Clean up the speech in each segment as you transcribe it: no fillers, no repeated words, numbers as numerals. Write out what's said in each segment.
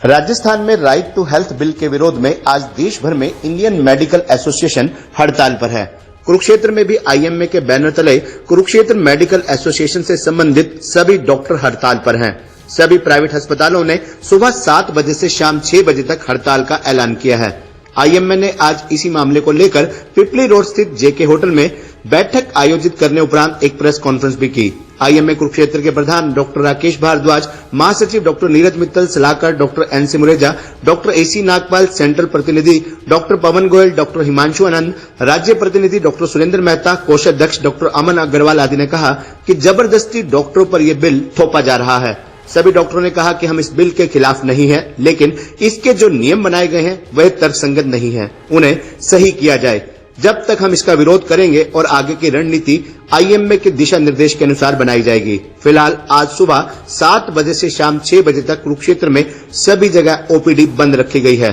राजस्थान में right to health bill के विरोध में आज देश भर में इंडियन मेडिकल एसोसिएशन हड़ताल पर है। कुरुक्षेत्र में भी आईएमए के बैनर तले कुरुक्षेत्र मेडिकल एसोसिएशन से संबंधित सभी डॉक्टर हड़ताल पर हैं। सभी प्राइवेट अस्पतालों ने सुबह 7 बजे से शाम 6 बजे तक हड़ताल का ऐलान किया है। आईएमए ने आज इसी मामले को लेकर पिपली रोड स्थित जेके होटल में बैठक आयोजित करने उपरांत एक प्रेस कॉन्फ्रेंस भी की। आईएमए कुरुक्षेत्र के प्रधान डॉक्टर राकेश भारद्वाज, महासचिव डॉक्टर नीरज मित्तल, सलाहकार doctor NC Mureja, doctor AC Nagpal, central प्रतिनिधि डॉक्टर पवन गोयल, डॉक्टर हिमांशु आनंद, राज्य प्रतिनिधि डॉक्टर सुरेंद्र मेहता, कोषाध्यक्ष डॉक्टर अमन अग्रवाल आदि ने कहा कि जबरदस्ती डॉक्टरों पर यह बिल थोपा जा रहा है। सभी डॉक्टरों ने कहा कि हम इस बिल के खिलाफ नहीं हैं, लेकिन इसके जो नियम बनाए गए हैं वह तर्कसंगत नहीं है, उन्हें सही किया जाए। जब तक हम इसका विरोध करेंगे और आगे की रणनीति आईएमए के दिशा निर्देश के अनुसार बनाई जाएगी। फिलहाल आज सुबह 7 बजे से शाम 6 बजे तक कुरुक्षेत्र में सभी जगह ओपीडी बंद रखी गई है।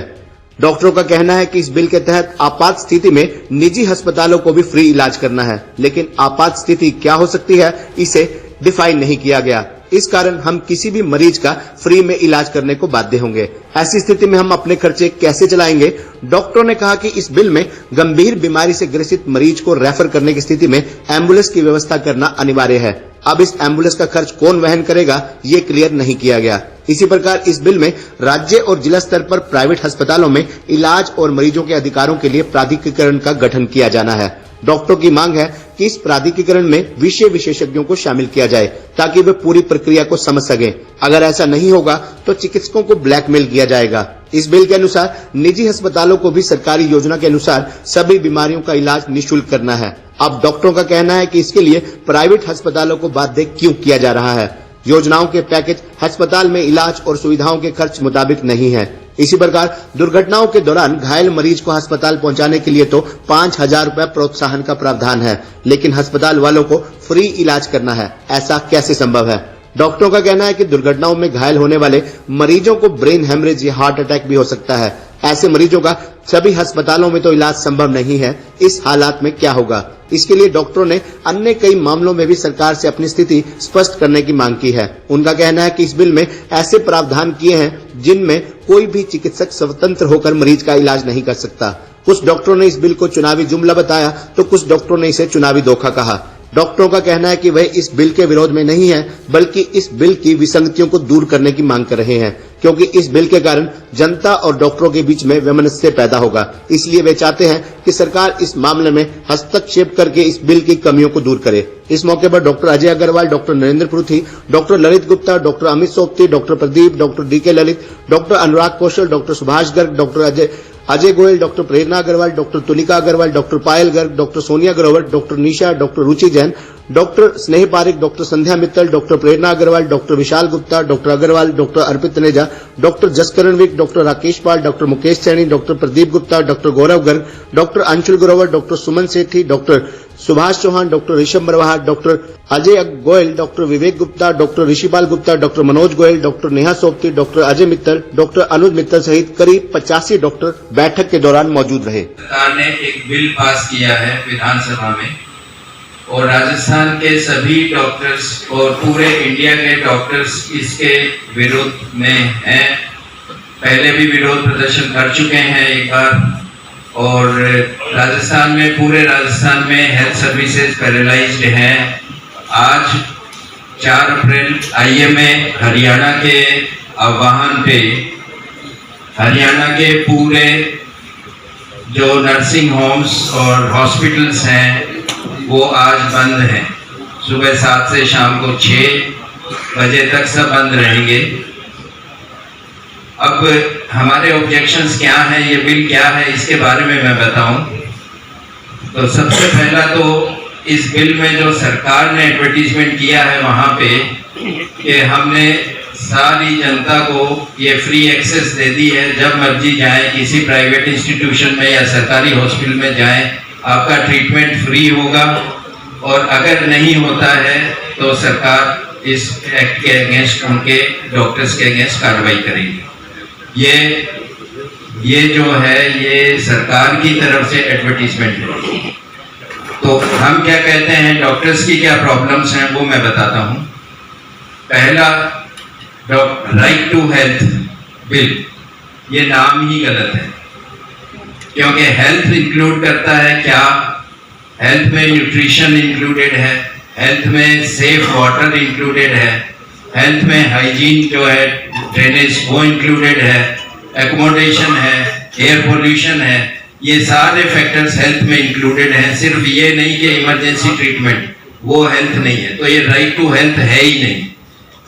डॉक्टरों का कहना है कि इस बिल के तहत आपात स्थिति में निजी अस्पतालों को भी फ्री इलाज करना है, लेकिन आपात स्थिति क्या हो सकती है इसे डिफाइन नहीं किया गया। इस कारण हम किसी भी मरीज का फ्री में इलाज करने को बाध्य होंगे। ऐसी स्थिति में हम अपने खर्चे कैसे चलाएंगे? डॉक्टरों ने कहा कि इस बिल में गंभीर बीमारी से ग्रसित मरीज को रेफर करने की स्थिति में एम्बुलेंस की व्यवस्था करना अनिवार्य है। अब इस एम्बुलेंस का खर्च कौन वहन करेगा ये क्लियर नहीं किया गया। इसी प्रकार इस बिल में राज्य और जिला स्तर पर प्राइवेट अस्पतालों में इलाज और मरीजों के अधिकारों के लिए प्राधिकरण का गठन किया जाना है। डॉक्टरों की मांग है कि इस प्राधिकरण में विषय विशेषज्ञों को शामिल किया जाए ताकि वे पूरी प्रक्रिया को समझ सकें। अगर ऐसा नहीं होगा तो चिकित्सकों को ब्लैकमेल किया जाएगा। इस बिल के अनुसार निजी अस्पतालों को भी सरकारी योजना के अनुसार सभी बीमारियों का इलाज निःशुल्क करना है। अब डॉक्टरों का कहना है कि इसके लिए प्राइवेट अस्पतालों को बाध्य क्यों किया जा रहा है। योजनाओं के पैकेज अस्पताल में इलाज और सुविधाओं के खर्च मुताबिक नहीं है। इसी प्रकार दुर्घटनाओं के दौरान घायल मरीज को अस्पताल पहुंचाने के लिए तो 5,000 रुपए प्रोत्साहन का प्रावधान है, लेकिन अस्पताल वालों को फ्री इलाज करना है, ऐसा कैसे संभव है? डॉक्टरों का कहना है कि दुर्घटनाओं में घायल होने वाले मरीजों को ब्रेन हेमरेज या हार्ट अटैक भी हो सकता है। ऐसे मरीजों का सभी अस्पतालों में तो इलाज संभव नहीं है। इस हालात में क्या होगा? इसके लिए डॉक्टरों ने अन्य कई मामलों में भी सरकार से अपनी स्थिति स्पष्ट करने की मांग की है। उनका कहना है कि इस बिल में ऐसे प्रावधान किए हैं जिनमें कोई भी चिकित्सक स्वतंत्र होकर मरीज का इलाज नहीं कर सकता। कुछ डॉक्टरों ने इस बिल को चुनावी जुमला बताया तो कुछ डॉक्टरों ने इसे चुनावी धोखा कहा। डॉक्टरों का कहना है कि वह इस बिल के विरोध में नहीं है, बल्कि इस बिल की विसंगतियों को दूर करने की मांग कर रहे हैं, क्योंकि इस बिल के कारण जनता और डॉक्टरों के बीच में वैमनस्य पैदा होगा। इसलिए वे चाहते हैं कि सरकार इस मामले में हस्तक्षेप करके इस बिल की कमियों को दूर करे। इस मौके पर doctor Ajay Agarwal, doctor Narendra Prithvi, doctor Lalit Gupta, doctor Amit Sopti, doctor Pradeep, doctor DK Lalit, doctor Anurag Kaushal, doctor Subhash Garg, doctor Ajay Goyal, doctor Prerna Agarwal, doctor Tulika Agarwal, doctor Payal Garg, doctor Sonia Grover, doctor Nisha, doctor Ruchi Jain, doctor Sneh Pareek, doctor Sandhya Mittal, doctor Prerna Agarwal, doctor Vishal Gupta, doctor Agarwal, doctor Arpit Taneja, doctor Jaskaran Vig, doctor Rakesh पाल, doctor Mukesh Saini, doctor Pradeep Gupta, doctor Gaurav Garg, doctor Anshul Grover, doctor Suman Sethi, doctor Subhash Chauhan, doctor Rishabh Marwaha, doctor Ajay Goyal, doctor Vivek Gupta, doctor Rishipal Gupta, doctor Manoj Goyal, doctor Neha Sopti, doctor Ajay Mittal, doctor Anuj Mittal सहित करीब 85 doctor बैठक के दौरान मौजूद रहे। सरकार ने एक बिल पास किया है विधानसभा में और राजस्थान के सभी डॉक्टर्स और पूरे इंडिया के डॉक्टर्स इसके विरोध में हैं। पहले भी विरोध प्रदर्शन कर चुके हैं एक बार, और राजस्थान में पूरे राजस्थान में हेल्थ सर्विसेज पैरालाइज्ड हैं। आज 4 अप्रैल आईएमए हरियाणा के आह्वान पे हरियाणा के पूरे जो नर्सिंग होम्स और हॉस्पिटल्स हैं वो आज बंद हैं। सुबह 7 से शाम को 6 बजे तक सब बंद रहेंगे। अब हमारे ऑब्जेक्शंस क्या हैं, ये बिल क्या है, इसके बारे में मैं बताऊं तो सबसे पहला तो इस बिल में जो सरकार ने एडवर्टीजमेंट किया है वहाँ पे कि हमने सारी जनता को ये फ्री एक्सेस दे दी है, जब मर्जी जाएं किसी प्राइवेट इंस्टीट्यूशन में या सरकारी हॉस्पिटल में जाएं, आपका ट्रीटमेंट फ्री होगा, और अगर नहीं होता है तो सरकार इस एक्ट के अगेंस्ट उनके डॉक्टर्स के अगेंस्ट कार्रवाई करेगी। ये जो है ये सरकार की तरफ से एडवर्टीजमेंट है। तो हम क्या कहते हैं, डॉक्टर्स की क्या प्रॉब्लम्स हैं वो मैं बताता हूँ। पहला, राइट टू हेल्थ, बिल, ये नाम ही गलत है, क्योंकि हेल्थ इंक्लूड करता है क्या? हेल्थ में न्यूट्रिशन इंक्लूडेड है, हेल्थ में सेफ वाटर इंक्लूडेड है, हेल्थ में हाइजीन जो है ड्रेनेज वो इंक्लूडेड है, एकोमोडेशन है, एयर पोल्यूशन है, ये सारे फैक्टर्स हेल्थ में इंक्लूडेड हैं। सिर्फ ये नहीं कि इमरजेंसी ट्रीटमेंट, वो हेल्थ नहीं है। तो ये राइट टू हेल्थ है ही नहीं,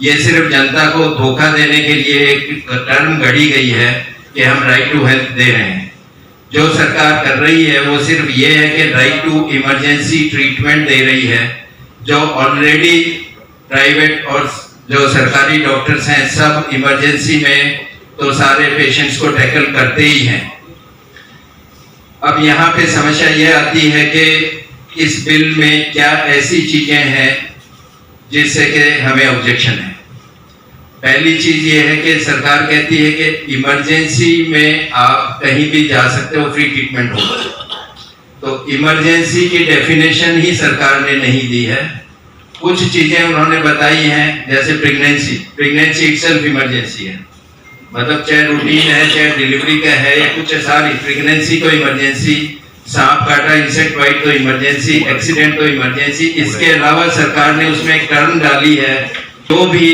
ये सिर्फ जनता को धोखा देने के लिए एक टर्म गढ़ी गई है कि हम राइट टू हेल्थ दे रहे हैं। जो सरकार कर रही है वो सिर्फ ये है कि राइट टू इमरजेंसी ट्रीटमेंट दे रही है। जो ऑलरेडी प्राइवेट और जो सरकारी डॉक्टर्स हैं सब इमरजेंसी में तो सारे पेशेंट्स को टैकल करते ही हैं। अब यहाँ पे समस्या ये आती है कि इस बिल में क्या ऐसी चीजें हैं जिससे कि हमें ऑब्जेक्शन है। पहली चीज ये है कि सरकार कहती है कि इमरजेंसी में आप कहीं भी जा सकते हो, फ्री ट्रीटमेंट होगा। तो इमरजेंसी की डेफिनेशन ही सरकार ने नहीं दी है। कुछ चीजें उन्होंने बताई हैं, जैसे प्रेगनेंसी इटसेल्फ इमरजेंसी है, मतलब चाहे रूटीन है चाहे डिलीवरी का है या कुछ सारी। प्रेगनेंसी तो इमरजेंसी, सांप काटा इंसेक्ट बाइट तो इमरजेंसी, एक्सीडेंट तो इमरजेंसी। इसके अलावा सरकार ने उसमें एक टर्म डाली है जो भी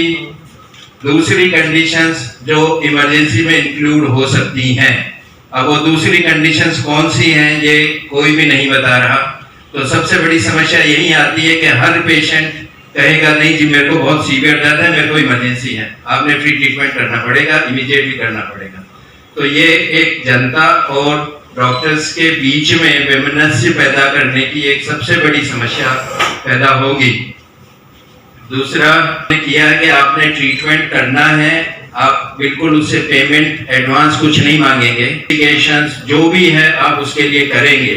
दूसरी कंडीशंस जो इमरजेंसी में इंक्लूड हो सकती हैं। अब वो दूसरी कंडीशंस कौन सी हैं ये कोई भी नहीं बता रहा। तो सबसे बड़ी समस्या यही आती है कि हर पेशेंट कहेगा नहीं जी मेरे को बहुत सीवियर दर्द है, मेरे को इमरजेंसी है, आपने फ्री ट्रीटमेंट करना पड़ेगा, इमीडिएटली करना पड़ेगा। तो ये एक जनता और डॉक्टर्स के बीच में वैमनस्य पैदा करने की एक सबसे बड़ी समस्या पैदा होगी। दूसरा किया है कि आपने ट्रीटमेंट करना है, आप बिल्कुल उससे पेमेंट एडवांस कुछ नहीं मांगेंगे, जो भी है आप उसके लिए करेंगे।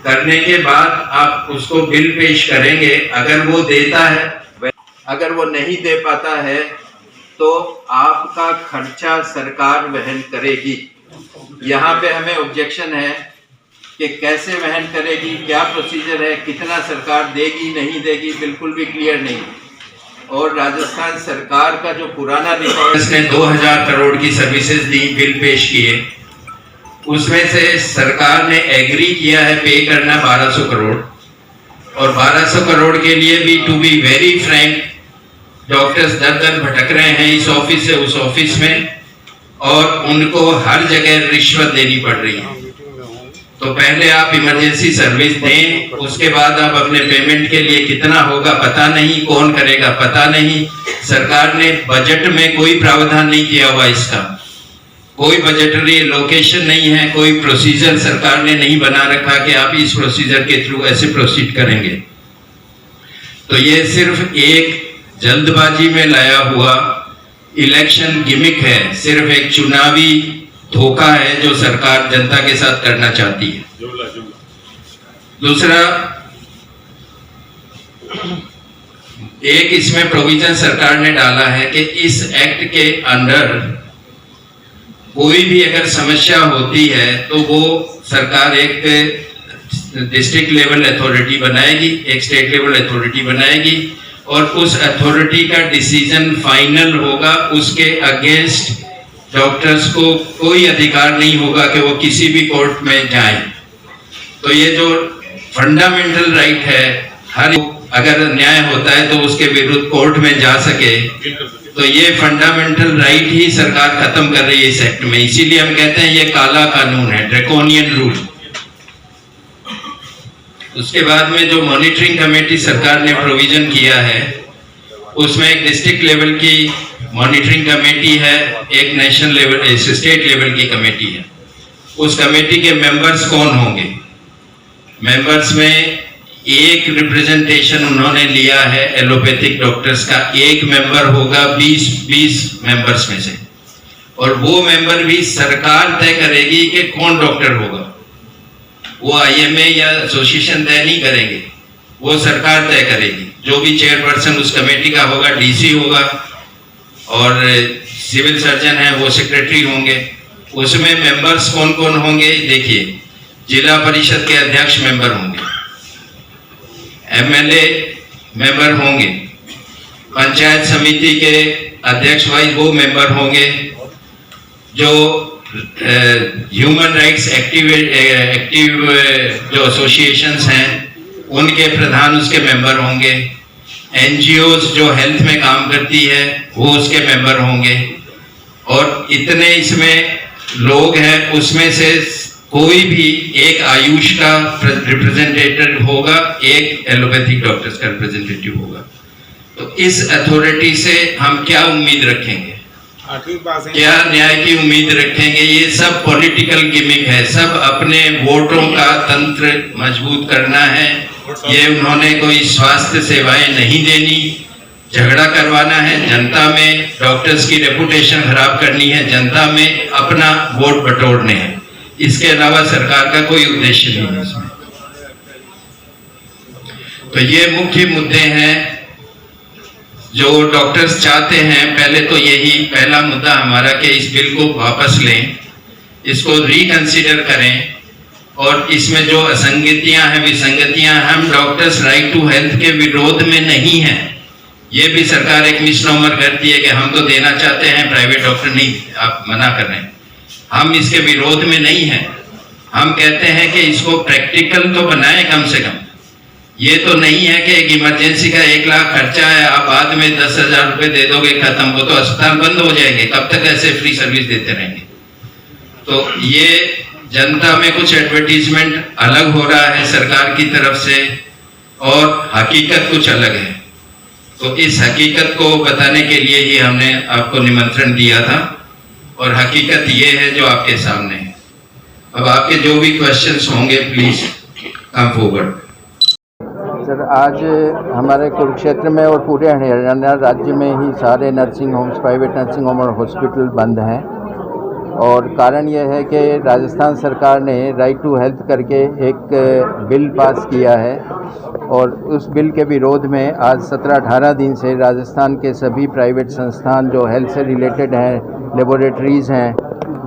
करने के बाद आप उसको बिल पेश करेंगे। अगर वो देता है, अगर वो नहीं दे पाता है तो आपका खर्चा सरकार वहन करेगी। यहाँ पे हमें ऑब्जेक्शन है कि कैसे वहन करेगी, क्या प्रोसीजर है, कितना सरकार देगी नहीं देगी, बिल्कुल भी क्लियर नहीं। और राजस्थान सरकार का जो पुराना रिकॉर्ड, इसने 2000 करोड़ की सर्विसेज दी, बिल पेश किए, उसमें से सरकार ने एग्री किया है पे करना 1200 करोड़। और 1200 करोड़ के लिए भी to be very frank doctors दर दर भटक रहे हैं इस ऑफिस से उस ऑफिस में, और उनको हर जगह रिश्वत देनी पड़ रही है। तो पहले आप इमरजेंसी सर्विस दें, उसके बाद आप अपने पेमेंट के लिए कितना होगा पता नहीं, कौन करेगा पता नहीं। सरकार ने बजट में कोई प्रावधान नहीं किया हुआ, इसका कोई बजटरी लोकेशन नहीं है, कोई प्रोसीजर सरकार ने नहीं बना रखा कि आप इस प्रोसीजर के थ्रू ऐसे प्रोसीड करेंगे। तो ये सिर्फ एक जल्दबाजी में लाया हुआ इलेक्शन गिमिक है, सिर्फ एक चुनावी धोखा है जो सरकार जनता के साथ करना चाहती है। दूसरा, एक इसमें प्रोविजन सरकार ने डाला है कि इस एक्ट के अंडर कोई भी अगर समस्या होती है तो वो सरकार एक डिस्ट्रिक्ट लेवल अथॉरिटी बनाएगी, एक स्टेट लेवल अथॉरिटी बनाएगी, और उस अथॉरिटी का डिसीजन फाइनल होगा। उसके अगेंस्ट डॉक्टर्स को कोई अधिकार नहीं होगा कि वो किसी भी कोर्ट में जाएं। तो ये जो फंडामेंटल राइट है, हर अगर न्याय होता है तो उसके विरुद्ध कोर्ट में जा सके, तो ये फंडामेंटल राइट ही सरकार खत्म कर रही है इस एक्ट में। इसीलिए हम कहते हैं ये काला कानून है, ड्रैकोनियन रूल। उसके बाद में जो मॉनिटरिंग कमेटी सरकार ने प्रोविजन किया है, उसमें एक डिस्ट्रिक्ट लेवल की मॉनिटरिंग कमेटी है, एक नेशनल लेवल स्टेट लेवल की कमेटी है। उस कमेटी के मेंबर्स कौन होंगे? मेंबर्स में एक रिप्रेजेंटेशन उन्होंने लिया है एलोपैथिक डॉक्टर्स का, एक मेंबर होगा 20 मेंबर्स में से, और वो मेंबर भी सरकार तय करेगी कि कौन डॉक्टर होगा। वो आईएमए या एसोसिएशन तय नहीं करेंगे, वो सरकार तय करेगी। जो भी चेयरपर्सन उस कमेटी का होगा डीसी होगा, और सिविल सर्जन है वो सेक्रेटरी होंगे। उसमें मेंबर्स कौन कौन होंगे देखिए, जिला परिषद के अध्यक्ष मेंबर होंगे, एमएलए मेंबर होंगे, पंचायत समिति के अध्यक्ष वाइज वो मेंबर होंगे, जो ह्यूमन राइट्स एक्टिव जो एसोसिएशंस हैं उनके प्रधान उसके मेंबर होंगे, एनजीओज जो हेल्थ में काम करती है वो उसके मेंबर होंगे, और इतने इसमें लोग हैं, उसमें से कोई भी एक आयुष का रिप्रेजेंटेटिव होगा, एक एलोपैथिक डॉक्टर्स का रिप्रेजेंटेटिव होगा। तो इस अथॉरिटी से हम क्या उम्मीद रखेंगे, क्या न्याय की उम्मीद रखेंगे? ये सब पॉलिटिकल गिमिक है, सब अपने वोटों का तंत्र मजबूत करना है। ये उन्होंने कोई स्वास्थ्य सेवाएं नहीं देनी, झगड़ा करवाना है जनता में, डॉक्टर्स की रेपुटेशन खराब करनी है जनता में, अपना वोट बटोरने हैं। इसके अलावा सरकार का कोई उद्देश्य नहीं है इसमें। तो ये मुख्य मुद्दे हैं जो डॉक्टर्स चाहते हैं। पहले तो यही पहला मुद्दा हमारा कि इस बिल को वापस लें, इसको रिकंसिडर करें, और इसमें जो असंगतियां हैं, विसंगतियां, हम डॉक्टर्स राइट टू हेल्थ के विरोध में नहीं हैं। ये भी सरकार एक मिसनोमर करती है कि हम तो देना चाहते हैं, प्राइवेट डॉक्टर नहीं, आप मना कर रहे हैं। हम इसके विरोध में नहीं हैं। हम कहते हैं कि इसको प्रैक्टिकल तो बनाएं कम से कम। ये तो नहीं है कि एक इमरजेंसी का 1 लाख खर्चा है, आप बाद में 10,000 रुपए दे दोगे, खत्म, वो तो अस्पताल बंद हो जाएंगे। कब तक ऐसे फ्री सर्विस देते रहेंगे? तो ये जनता में कुछ एडवर्टीजमेंट अलग हो रहा है सरकार की तरफ से, और हकीकत कुछ अलग है। तो इस हकीकत को बताने के लिए ही हमने आपको निमंत्रण दिया था, और हकीकत ये है जो आपके सामने है। अब आपके जो भी क्वेश्चंस होंगे प्लीज कम फॉरवर्ड। सर, आज हमारे कुरुक्षेत्र में और पूरे हरियाणा राज्य में ही सारे nursing homes, private nursing home और हॉस्पिटल बंद हैं, और कारण यह है कि राजस्थान सरकार ने राइट टू हेल्थ करके एक बिल पास किया है, और उस बिल के विरोध में आज 17-18 दिन से राजस्थान के सभी प्राइवेट संस्थान जो हेल्थ से रिलेटेड हैं, लेबोरेटरीज़ हैं,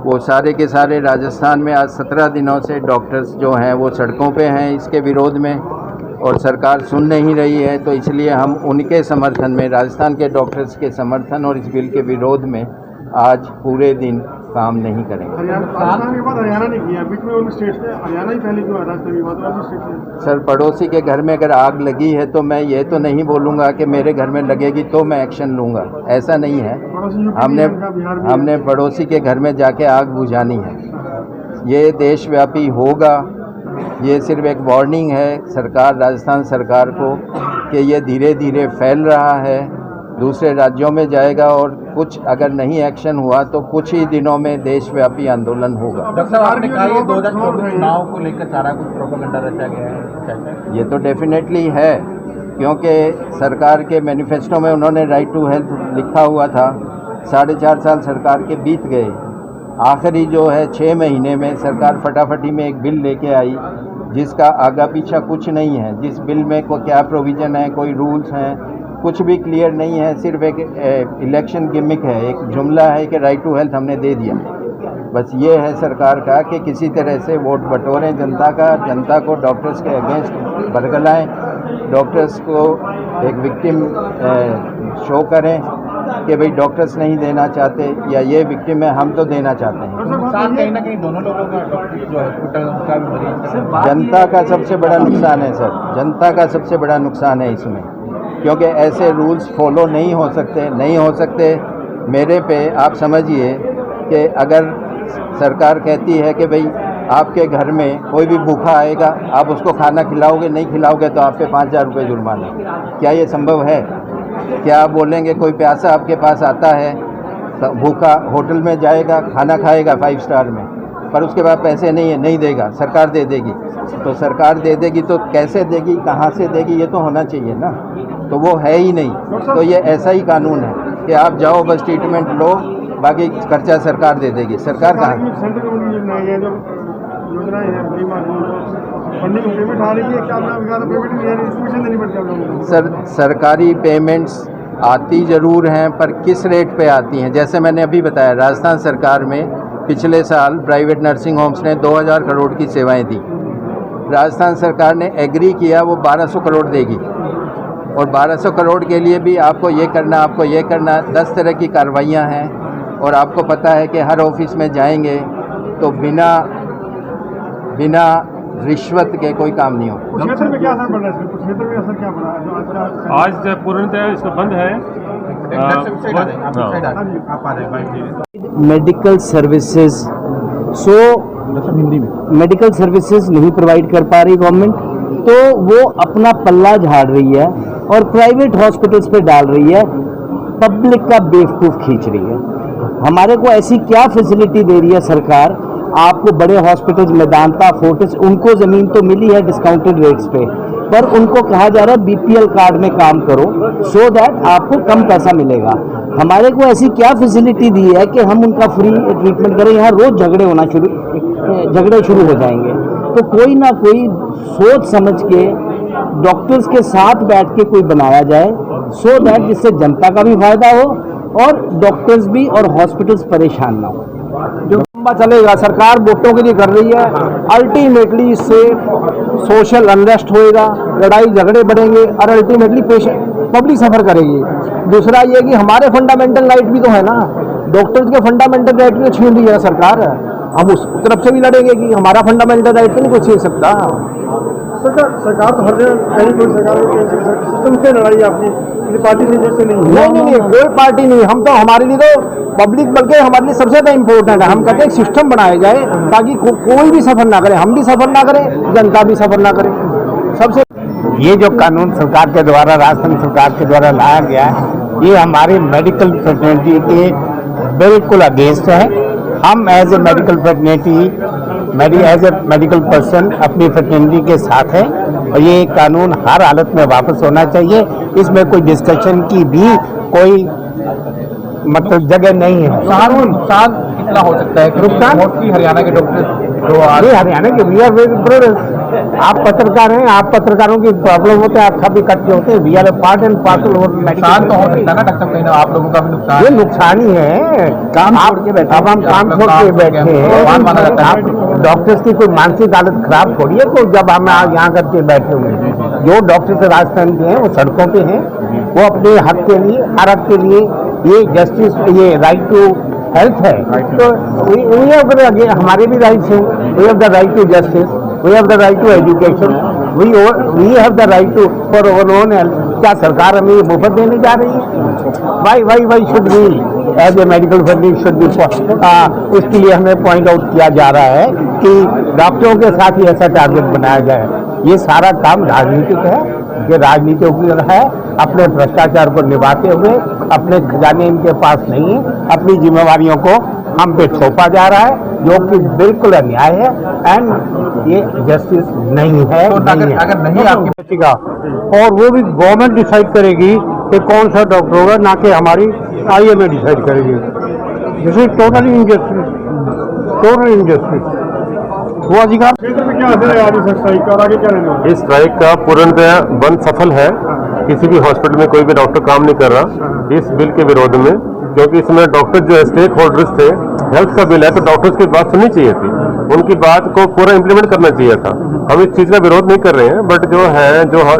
वो सारे के सारे राजस्थान में आज 17 दिनों से डॉक्टर्स जो हैं वो सड़कों पे हैं इसके विरोध में, और सरकार सुन नहीं रही है। तो इसलिए हम उनके समर्थन में, राजस्थान के डॉक्टर्स के समर्थन और इस बिल के विरोध में आज पूरे दिन काम नहीं करेंगे। राजस्थान के बाद हरियाणा ने किया, बीच में उन स्टेट से हरियाणा ही पहले क्यों है? राजस्थान के बाद और स्टेट से? सर, पड़ोसी के घर में अगर आग लगी है तो मैं ये तो नहीं बोलूँगा कि मेरे घर में लगेगी तो मैं एक्शन लूँगा, ऐसा नहीं है। हमने पड़ोसी के घर में जाके आग बुझानी है। ये देशव्यापी होगा, ये सिर्फ एक वार्निंग है सरकार, राजस्थान सरकार को, कि ये धीरे धीरे फैल रहा है, दूसरे राज्यों में जाएगा, और कुछ अगर नहीं एक्शन हुआ तो कुछ ही दिनों में देशव्यापी आंदोलन होगा। डॉक्टर साहब, आपने कहा ये 2024 चुनाव को लेकर सारा कुछ प्रोपेगेंडा रचा गया है? ये तो डेफिनेटली है, क्योंकि सरकार के मैनिफेस्टो में उन्होंने राइट टू हेल्थ लिखा हुआ था। 4.5 साल सरकार के बीत गए, आखिरी जो है 6 महीने में सरकार फटाफटी में एक बिल लेके आई जिसका आगा पीछा कुछ नहीं है, जिस बिल में को क्या प्रोविज़न है, कोई रूल्स हैं, कुछ भी क्लियर नहीं है। सिर्फ एक इलेक्शन गिमिक है, एक जुमला है कि राइट टू हेल्थ हमने दे दिया। बस ये है सरकार का कि किसी तरह से वोट बटोरें जनता का, जनता को डॉक्टर्स के अगेंस्ट बरगलाएं, डॉक्टर्स को एक विक्टिम शो करें कि भाई डॉक्टर्स नहीं देना चाहते या ये विक्टिम है, हम तो देना चाहते हैं। कहीं ना कहीं दोनों लोगों का जो हॉस्पिटल का भी मरीज, जनता का सबसे बड़ा नुकसान है सर, जनता का सबसे बड़ा नुकसान है इसमें, क्योंकि ऐसे रूल्स फॉलो नहीं हो सकते। मेरे पे आप समझिए कि अगर सरकार कहती है कि भाई आपके घर में कोई भी भूखा आएगा, आप उसको खाना खिलाओगे, नहीं खिलाओगे तो आप पे 5,000 रुपये जुर्माना, क्या ये संभव है? क्या आप बोलेंगे कोई प्यासा आपके पास आता है, भूखा, होटल में जाएगा, खाना खाएगा 5 स्टार में, पर उसके बाद पैसे नहीं है, नहीं देगा, सरकार दे देगी। तो सरकार दे देगी तो कैसे देगी, कहाँ से देगी, ये तो होना चाहिए ना, तो वो है ही नहीं। तो ये ऐसा ही कानून है कि आप जाओ बस ट्रीटमेंट लो, बाकी खर्चा सरकार दे देगी। सरकार कहाँ? सर, सरकारी पेमेंट्स आती ज़रूर हैं, पर किस रेट पे आती हैं? जैसे मैंने अभी बताया, राजस्थान सरकार में पिछले साल प्राइवेट नर्सिंग होम्स ने 2000 करोड़ की सेवाएं दी। राजस्थान सरकार ने एग्री किया वो 1200 करोड़ देगी, और 1200 करोड़ के लिए भी आपको ये करना, आपको ये करना, 10 तरह की कार्रवाइयाँ हैं। और आपको पता है कि हर ऑफिस में जाएंगे तो बिना रिश्वत के कोई काम नहीं होता। कुरुक्षेत्र में क्या असर पड़ रहा है? कुरुक्षेत्र में असर क्या पड़ा है जो आज का आज पूर्णतः इसका बंद है। मेडिकल सर्विसेज मेडिकल सर्विसेज नहीं प्रोवाइड कर पा रही गवर्नमेंट, तो वो अपना पल्ला झाड़ रही है और प्राइवेट हॉस्पिटल्स पे डाल रही है, पब्लिक का बेवकूफ़ खींच रही है। हमारे को ऐसी क्या फैसिलिटी दे रही है सरकार? आपको बड़े हॉस्पिटल्स मेदांता, फोर्टिस, उनको ज़मीन तो मिली है डिस्काउंटेड रेट्स पे, पर उनको कहा जा रहा है बीपीएल कार्ड में काम करो सो दैट आपको कम पैसा मिलेगा। हमारे को ऐसी क्या फैसिलिटी दी है कि हम उनका फ्री ट्रीटमेंट करें? यहाँ रोज़ झगड़े शुरू हो जाएंगे। तो कोई ना कोई सोच समझ के डॉक्टर्स के साथ बैठ के कोई बनाया जाए सो दैट जिससे जनता का भी फायदा हो और डॉक्टर्स भी और हॉस्पिटल्स परेशान ना हो। जो लंबा चलेगा, सरकार वोटों के लिए कर रही है, अल्टीमेटली इससे सोशल अनरेस्ट होएगा, लड़ाई झगड़े बढ़ेंगे और अल्टीमेटली पब्लिक सफर करेगी। दूसरा ये कि हमारे फंडामेंटल राइट भी तो है ना, डॉक्टर्स के फंडामेंटल राइट भी छीन रही है सरकार। हम उस तरफ से भी लड़ेंगे कि हमारा फंडामेंटल राइट तो नहीं कोई छीन सकता। सरकार तो हर जगह कहीं कोई सरकार सिस्टम से लड़ाई आपकी किसी पार्टी से जैसे नहीं, कोई पार्टी नहीं। हम तो हमारे लिए तो पब्लिक बल्कि हमारे लिए सबसे ज़्यादा इम्पोर्टेंट है। हम कहते हैं एक सिस्टम बनाया जाए ताकि कोई भी सफ़र ना करे, हम भी सफ़र ना करें, जनता भी सफ़र ना करे। सबसे ये जो कानून सरकार के द्वारा, राजस्थान सरकार के द्वारा लाया गया है, ये हमारे मेडिकल फ्रेटर्निटी के बिल्कुल अगेंस्ट है। हम as a medical fraternity as a medical person अपनी फ्रेटर्निटी के साथ है और ये कानून हर हालत में वापस होना चाहिए। इसमें कोई डिस्कशन की भी कोई मतलब जगह नहीं है। नुकसान कितना हो सकता है? नुकसान हरियाणा के डॉक्टर हरियाणा के वी आर ब्रदर्स। आप पत्रकार हैं, आप पत्रकारों की प्रॉब्लम होते हैं, आप सभी इकट्ठे होते हैं। We are part and parcel. नुकसान तो हो सकता है ना डॉक्टर, कहीं ना आप लोगों का भी नुकसान। ये नुकसान ही है, काम छोड़ के बैठे। अब हम काम छोड़ के बैठे हैं। आप डॉक्टर्स की कोई मानसिक हालत खराब थोड़ी है तो जब हम यहाँ करके बैठे हुए हैं। जो डॉक्टर्स राजस्थान के हैं वो सड़कों पे हैं, वो अपने हक के लिए, हर हक के लिए ये जस्टिस, ये राइट टू हेल्थ है। तो हमारे भी राइट्स हैं। We have the right to justice, we have the right to education, we have the right to for our own health. क्या सरकार हमें ये मुफ्त देने जा रही है? Why should be as a medical funding should be. इसके लिए हमें पॉइंट आउट किया जा रहा है कि डॉक्टरों के साथ ही ऐसा टारगेट बनाया जाए। ये सारा काम राजनीतिक है, ये राजनीतिक है। अपने भ्रष्टाचार को निभाते हुए अपने खजाने इनके पास नहीं है, अपनी जिम्मेवारियों को हम पे थोपा जा रहा है जो कि बिल्कुल अन्याय है एंड ये जस्टिस नहीं है। तो अगर नहीं आपकी का और वो भी गवर्नमेंट डिसाइड करेगी कि कौन सा डॉक्टर होगा, ना कि हमारी IMA डिसाइड करेगी। This is totally injustice. वो अधिकार क्षेत्र में क्या असर है आज इस स्ट्राइक का और आगे क्या रहने वाला है? इस स्ट्राइक का पूर्णतः बंद सफल है। किसी भी हॉस्पिटल में कोई भी डॉक्टर काम नहीं कर रहा इस बिल के विरोध में, क्योंकि इसमें डॉक्टर जो स्टेक होल्डर्स थे, हेल्थ का बिल है तो डॉक्टर्स की बात सुननी चाहिए थी, उनकी बात को पूरा इम्प्लीमेंट करना चाहिए था। हम इस चीज़ का विरोध नहीं कर रहे हैं, बट जो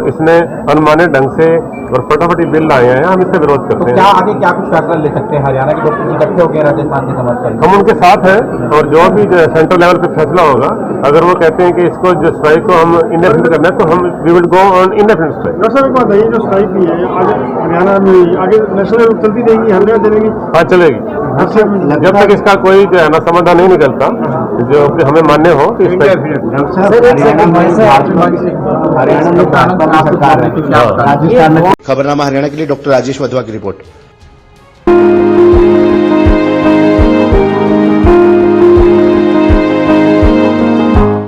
इसने अनुमानित ढंग से और फटाफट बिल लाए हैं, हम इसका विरोध करते हैं। क्या आगे क्या कुछ फैसला ले सकते हैं? हरियाणा के डॉक्टर इकट्ठे होकर राजस्थान के समर्थन हम उनके साथ हैं और जो भी सेंट्रल लेवल पे फैसला होगा, अगर वो कहते हैं कि इसको जो स्ट्राइक को हम इंडेफिनिट करना है तो हम we will go on indefinite strike. Doctor साहब एक बात है, ये जो स्ट्राइक की है आज हरियाणा में आगे नेशनल लेवल चलती रहेगी, हर जगह चलेगी? हाँ चलेगी, जब तक इसका कोई जो है ना समाधान नहीं निकलता जो कि हमें मान्य हो तो हरियाणा में सरकार है, राजस्थान में। खबरनामा हरियाणा के लिए डॉक्टर राजेश वधवा की रिपोर्ट।